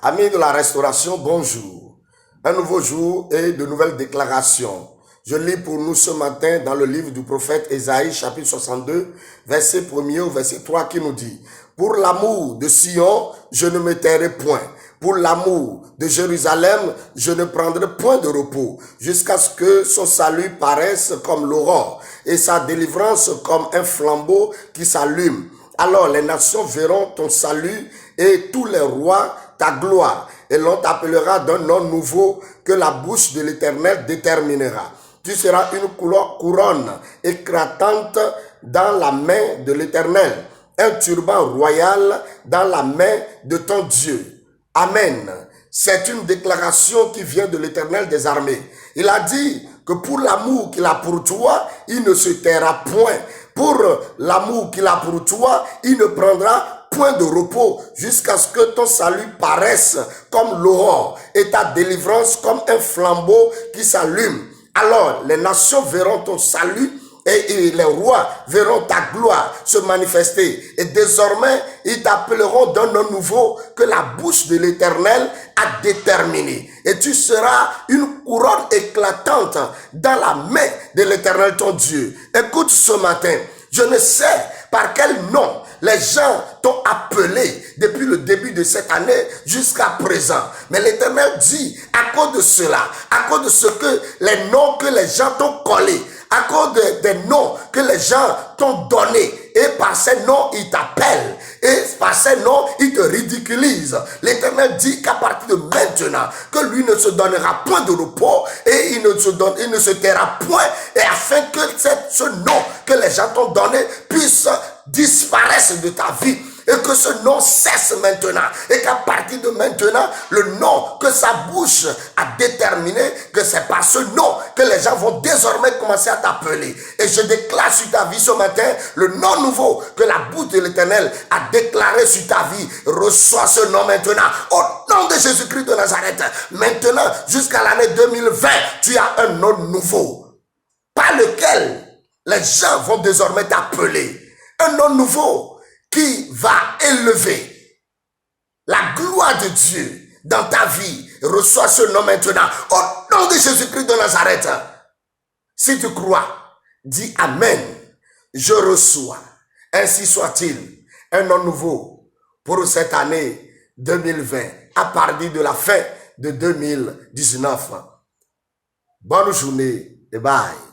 Amis de la restauration, bonjour. Un nouveau jour et de nouvelles déclarations. Je lis pour nous ce matin dans le livre du prophète Ésaïe, chapitre 62, verset 1er au verset 3 qui nous dit: Pour l'amour de Sion, je ne me tairai point. Pour l'amour de Jérusalem, je ne prendrai point de repos, jusqu'à ce que son salut paraisse comme l'aurore et sa délivrance comme un flambeau qui s'allume. Alors les nations verront ton salut et tous les rois ta gloire, et l'on t'appellera d'un nom nouveau que la bouche de l'Éternel déterminera. Tu seras une couronne éclatante dans la main de l'Éternel, un turban royal dans la main de ton Dieu. Amen. C'est une déclaration qui vient de l'Éternel des armées. Il a dit que pour l'amour qu'il a pour toi, il ne se taira point. Pour l'amour qu'il a pour toi, il ne prendra point de repos jusqu'à ce que ton salut paraisse comme l'aurore et ta délivrance comme un flambeau qui s'allume. Alors les nations verront ton salut et les rois verront ta gloire se manifester. Et désormais, ils t'appelleront d'un nom nouveau que la bouche de l'Éternel a déterminé. Et tu seras une couronne éclatante dans la main de l'Éternel ton Dieu. Écoute ce matin, je ne sais par quel nom les gens t'ont appelé depuis le début de cette année jusqu'à présent. Mais l'Éternel dit, à cause de cela, à cause de ce que les noms que les gens t'ont collés, à cause des noms que les gens t'ont donnés, et par ces noms, ils t'appellent, et par ces noms, ils te ridiculisent. L'Éternel dit qu'à partir de maintenant, que lui ne se donnera point de repos, et il ne se taira point, et afin que ce nom que les gens t'ont donné puisse disparaître de ta vie, et que ce nom cesse maintenant, et qu'à partir de maintenant, le nom que sa bouche a déterminé, que c'est par ce nom que les gens vont désormais commencer à t'appeler. Et je déclare sur ta vie ce matin, le nom nouveau que la bouche de l'Éternel a déclaré sur ta vie, reçois ce nom maintenant, au nom de Jésus-Christ de Nazareth. Maintenant, jusqu'à l'année 2020, tu as un nom nouveau, par lequel les gens vont désormais t'appeler. Un nom nouveau qui va élever la gloire de Dieu dans ta vie. Reçois ce nom maintenant, au nom de Jésus-Christ de Nazareth. Si tu crois, dis Amen. Je reçois, ainsi soit-il, un nom nouveau pour cette année 2020, à partir de la fin de 2019. Bonne journée et bye.